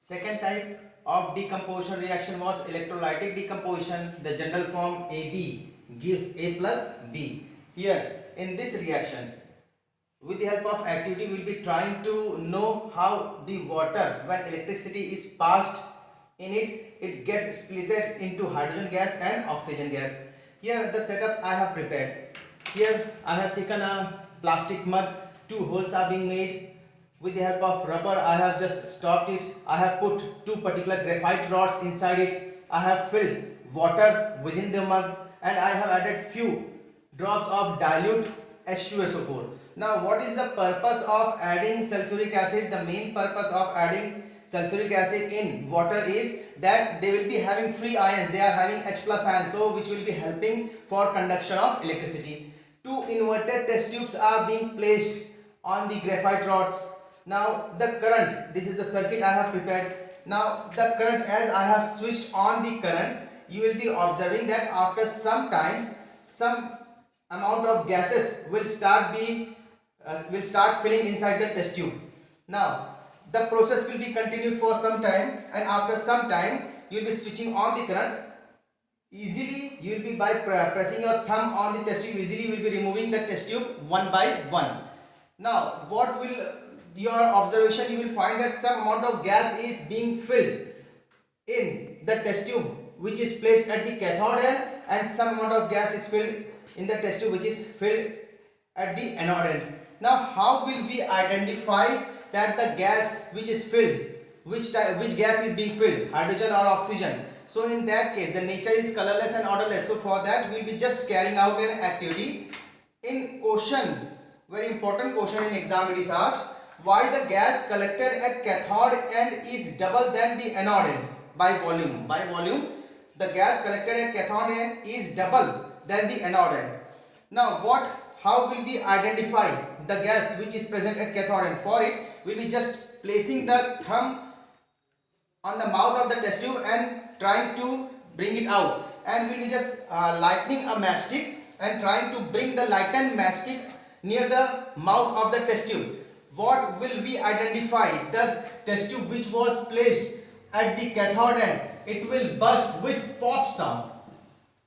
Second type of decomposition reaction was electrolytic decomposition. The general form AB gives A plus B. Here in this reaction, with the help of activity, we will be trying to know how the water, when electricity is passed in it, it gets split into hydrogen gas and oxygen gas. Here the setup I have prepared. Here I have taken a plastic mug. Two holes are being made. With the help of rubber, I have just stopped it. I have put two particular graphite rods inside it. I have filled water within the mug, and I have added few drops of dilute H2SO4. Now what is the purpose of adding sulfuric acid? The main purpose of adding sulfuric acid in water is that they will be having free ions. They are having H plus ions, so which will be helping for conduction of electricity. Two inverted test tubes are being placed on the graphite rods. Now the current, this is the circuit I have prepared. Now the current, as I have switched on the current, you will be observing that after some times some amount of gases will start filling inside the test tube. Now the process will be continued for some time, and after some time you will be switching on the current. Easily you will be, by pressing your thumb on the test tube, easily you will be removing the test tube one by one. Now what will your observation, you will find that some amount of gas is being filled in the test tube which is placed at the cathode end, and some amount of gas is filled in the test tube which is filled at the anode end. Now how will we identify that the gas which is filled, which gas is being filled, hydrogen or oxygen? So in that case the nature is colorless and odorless. So for that we will be just carrying out an activity. In question, very important question in exam, it is asked, why the gas collected at cathode end is double than the anode end by volume. By volume, the gas collected at cathode end is double than the anode end. Now how will we identify the gas which is present at cathode end? For it, we will be just placing the thumb on the mouth of the test tube and trying to bring it out, and we will be just lightening a matchstick and trying to bring the lightened matchstick near the mouth of the test tube. What will we identify? The test tube which was placed at the cathode end, it will burst with pop sound.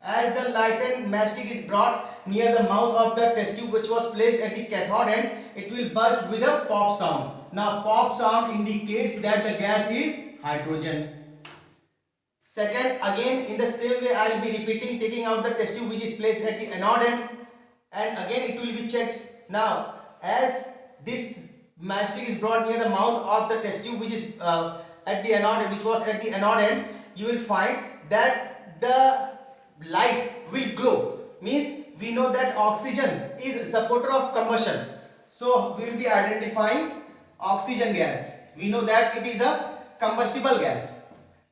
As the lightened matchstick is brought near the mouth of the test tube which was placed at the cathode end, it will burst with a pop sound. Now pop sound indicates that the gas is hydrogen. Second, again in the same way I will be repeating, taking out the test tube which is placed at the anode end, and again it will be checked. Now as this matchstick is brought near the mouth of the test tube which is at the anode end, which was at the anode end, you will find that the light will glow. Means we know that oxygen is a supporter of combustion. So we will be identifying oxygen gas. We know that it is a combustible gas.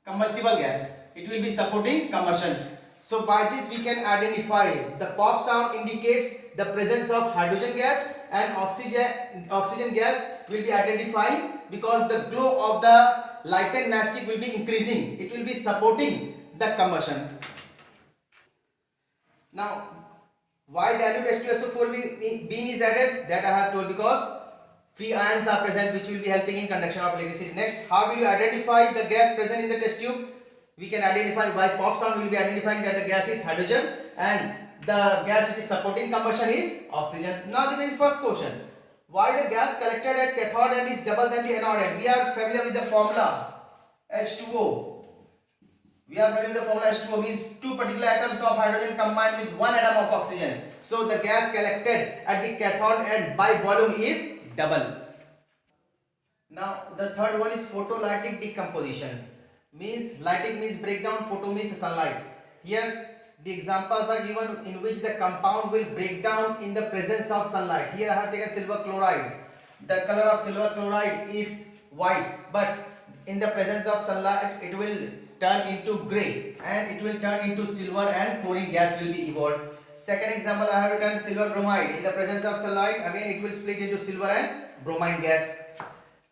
Combustible gas. It will be supporting combustion. So by this we can identify the pop sound indicates the presence of hydrogen gas, and oxygen gas will be identifying because the glow of the lightened matchstick will be increasing. It will be supporting the combustion. Now why dilute H2SO4 being is added, that I have told, because free ions are present which will be helping in conduction of electricity. Next, how will you identify the gas present in the test tube? We can identify by pop sound. We will be identifying that the gas is hydrogen and the gas which is supporting combustion is oxygen. Now the very first question, why the gas collected at cathode end is double than the anode end? We are familiar with the formula H2O. We are familiar with the formula H2O, means two particular atoms of hydrogen combined with one atom of oxygen. So the gas collected at the cathode end by volume is double. Now the third one is photolytic decomposition. Means lighting means breakdown, photo means sunlight. Here the examples are given in which the compound will break down in the presence of sunlight. Here I have taken silver chloride. The color of silver chloride is white, but in the presence of sunlight it will turn into grey and it will turn into silver and chlorine gas will be evolved. Second example, I have written silver bromide. In the presence of sunlight, again it will split into silver and bromine gas.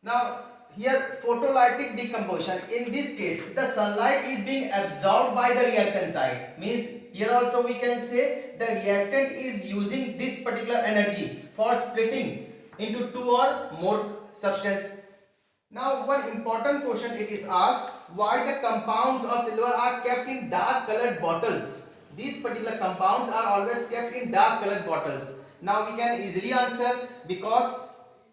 Now here photolytic decomposition, in this case the sunlight is being absorbed by the reactant side. Means here also we can say the reactant is using this particular energy for splitting into two or more substance. Now one important question it is asked, why the compounds of silver are kept in dark colored bottles? These particular compounds are always kept in dark colored bottles. Now we can easily answer, because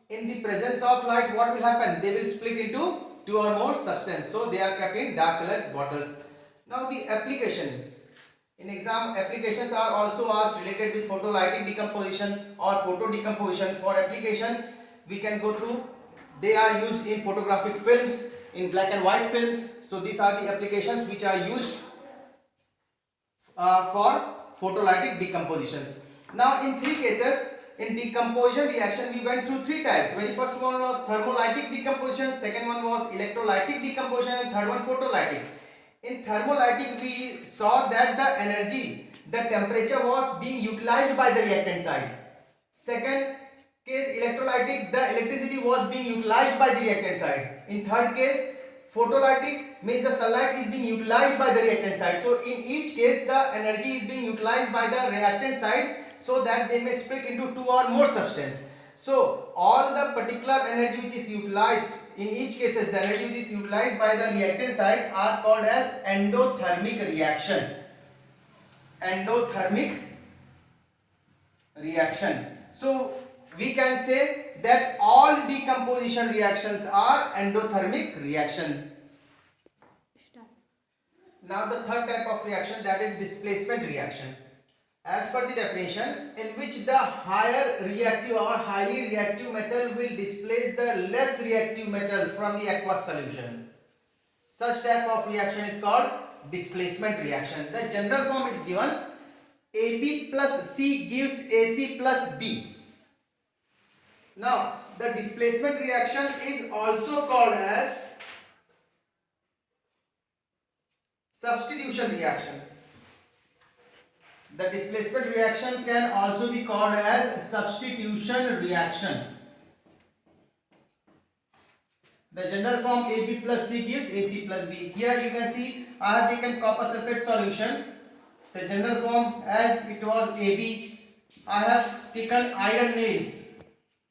in the presence of light what will happen? They will split into two or more substance. So they are kept in dark colored bottles. Now the application. In exam, applications are also asked related with photolytic decomposition or photo decomposition. For application, we can go through. They are used in photographic films, in black and white films. So these are the applications which are used for photolytic decompositions. Now in three cases, in decomposition reaction we went through three types. Very first one was thermolytic decomposition, second one was electrolytic decomposition, and third one photolytic. In thermolytic we saw that the energy, the temperature was being utilized by the reactant side. Second case electrolytic, the electricity was being utilized by the reactant side. In third case photolytic means the sunlight is being utilized by the reactant side. So in each case the energy is being utilized by the reactant side so that they may split into two or more substance. So all the particular energy which is utilized in each cases, the energy which is utilized by the reactant side are called as endothermic reaction. Endothermic reaction. So we can say that all decomposition reactions are endothermic reaction. Now the third type of reaction, that is displacement reaction. As per the definition, in which the higher reactive or highly reactive metal will displace the less reactive metal from the aqueous solution. Such type of reaction is called displacement reaction. The general form is given: AB plus C gives AC plus B. Now the displacement reaction is also called as substitution reaction. The displacement reaction can also be called as substitution reaction. The general form AB plus C gives AC plus B. Here you can see I have taken copper sulfate solution. The general form, as it was AB, I have taken iron nails,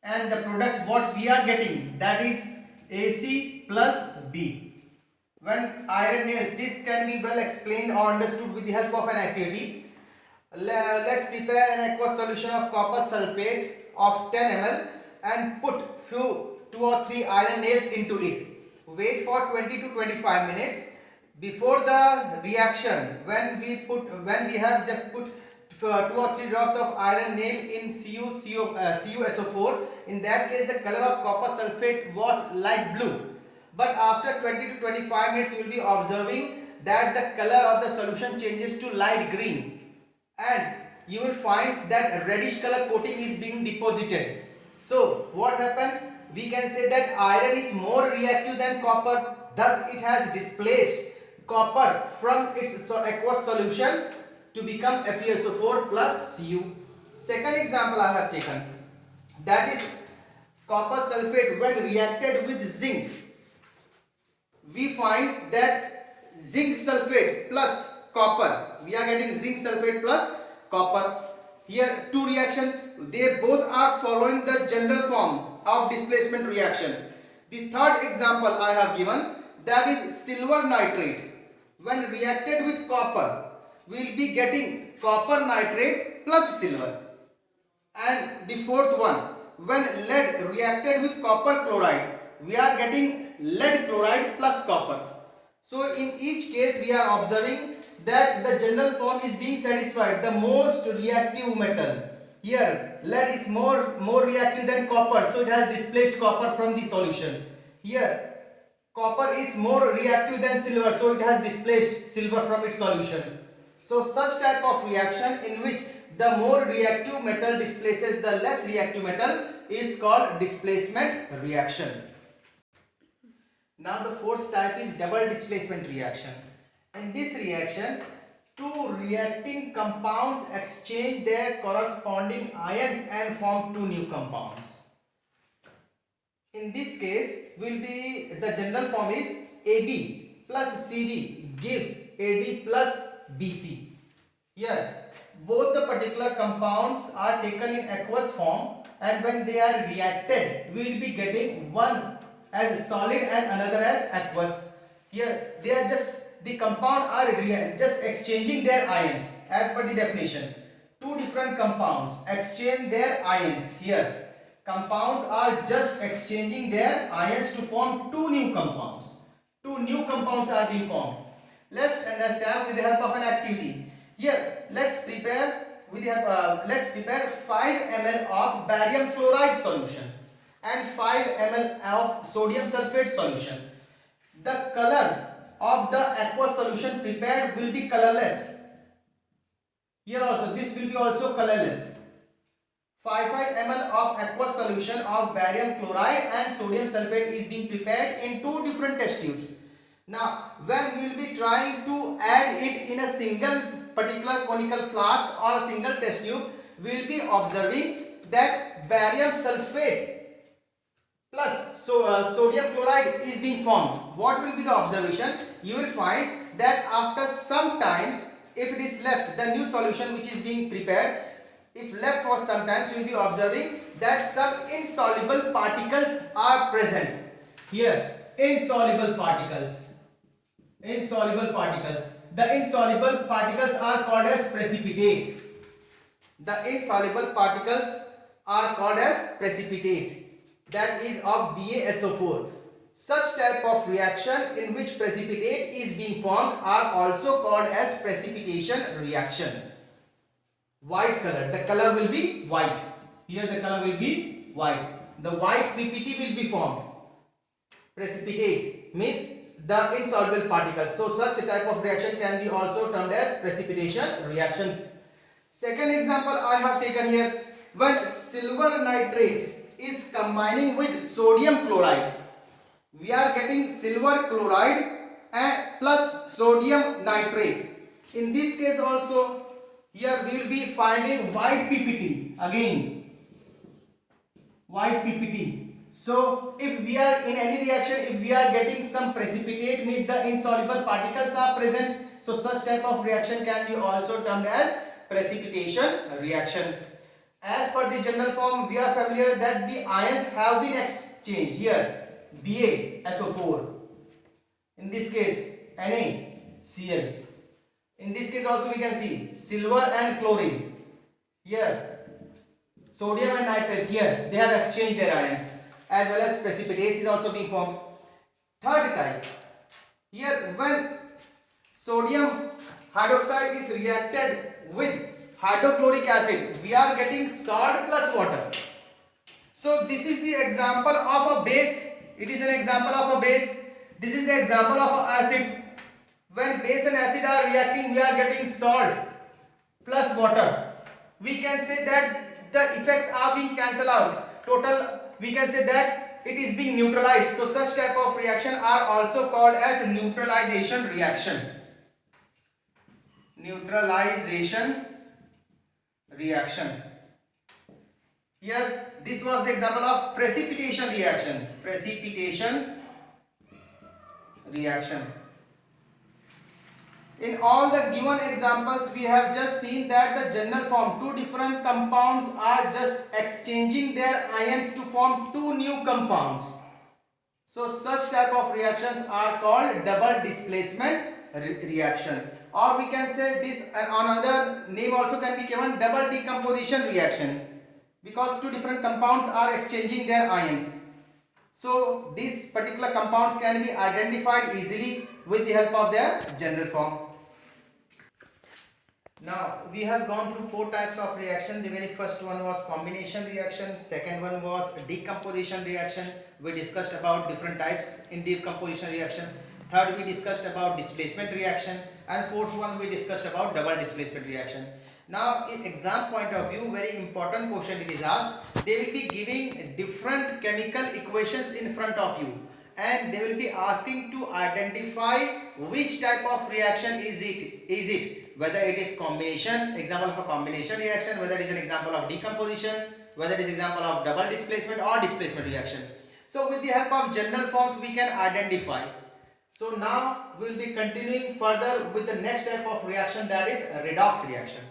and the product what we are getting, that is AC plus B. When iron nails, this can be well explained or understood with the help of an activity. Let's prepare an aqueous solution of copper sulfate of 10 ml and put two or three iron nails into it. Wait for 20 to 25 minutes. Before the reaction, when we have just put 2 or 3 drops of iron nail in CuSO4, in that case the color of copper sulfate was light blue. But after 20 to 25 minutes you will be observing that the color of the solution changes to light green, and you will find that reddish color coating is being deposited. So what happens? We can say that iron is more reactive than copper, thus it has displaced copper from its aqueous solution to become FeSO4 plus Cu. Second example I have taken, that is copper sulfate when reacted with zinc. We find that zinc sulfate plus copper, we are getting zinc sulfate plus copper. Here two reactions, they both are following the general form of displacement reaction. The third example I have given, that is silver nitrate. When reacted with copper, we will be getting copper nitrate plus silver. And the fourth one, when lead reacted with copper chloride, we are getting lead chloride plus copper. So in each case we are observing that the general form is being satisfied, the most reactive metal. Here lead is more reactive than copper, so it has displaced copper from the solution. Here copper is more reactive than silver, so it has displaced silver from its solution. So such type of reaction in which the more reactive metal displaces the less reactive metal is called displacement reaction. Now the fourth type is double displacement reaction. In this reaction, two reacting compounds exchange their corresponding ions and form two new compounds. In this case, the general form is AB plus CD gives AD plus BC. Here, both the particular compounds are taken in aqueous form, and when they are reacted, we will be getting one as solid and another as aqueous. Here they are just the compound are just exchanging their ions as per the definition. Two different compounds exchange their ions. Here compounds are just exchanging their ions to form two new compounds. Two new compounds are being formed. Let's understand with the help of an activity. Here let's prepare 5 ml of barium chloride solution and 5 ml of sodium sulfate solution. The color of the aqueous solution prepared will be colorless. Here also this will be also colorless. 5 ml of aqueous solution of barium chloride and sodium sulfate is being prepared in two different test tubes. Now when we will be trying to add it in a single particular conical flask or a single test tube, we will be observing that barium sulfate plus sodium chloride is being formed. What will be the observation? You will find that after some times, if it is left, the new solution which is being prepared, if left for some time, you will be observing that some insoluble particles are present. Here insoluble particles. The insoluble particles are called as precipitate. That is of BaSO4. Such type of reaction in which precipitate is being formed are also called as precipitation reaction. White color, the color will be white. Here the color will be white. The white PPT will be formed. Precipitate means the insoluble particles. So such type of reaction can be also termed as precipitation reaction. Second example I have taken here, when silver nitrate is combining with sodium chloride, we are getting silver chloride and plus sodium nitrate. In this case also, here we will be finding white PPT again. White PPT. So if we are in any reaction, if we are getting some precipitate, means the insoluble particles are present. So such type of reaction can be also termed as precipitation reaction. As per the general form, we are familiar that the ions have been exchanged. Here BaSO4, in this case NaCl. In this case also we can see silver and chlorine. Here sodium and nitrate, here they have exchanged their ions, as well as precipitates is also being formed. Third type, here when sodium hydroxide is reacted with hydrochloric acid, we are getting salt plus water. So this is the example of a base. It is an example of a base. This is the example of an acid. When base and acid are reacting, we are getting salt plus water. We can say that the effects are being cancelled out. Total, we can say that it is being neutralized. So such type of reaction are also called as neutralization reaction. Neutralization reaction. Here this was the example of precipitation reaction. Precipitation reaction. In all the given examples, we have just seen that the general form, two different compounds are just exchanging their ions to form two new compounds. So such type of reactions are called double displacement reaction, or we can say this another name also can be given, double decomposition reaction, because two different compounds are exchanging their ions. So these particular compounds can be identified easily with the help of their general form. Now we have gone through four types of reaction. The very first one was combination reaction, second one was decomposition reaction. We discussed about different types in decomposition reaction. Third, we discussed about displacement reaction, and fourth one we discussed about double displacement reaction. Now in exam point of view, very important question it is asked. They will be giving different chemical equations in front of you, and they will be asking to identify which type of reaction is it, whether it is combination, example of a combination reaction, whether it is an example of decomposition, whether it is example of double displacement or displacement reaction. So with the help of general forms we can identify. So now we will be continuing further with the next type of reaction, that is redox reaction.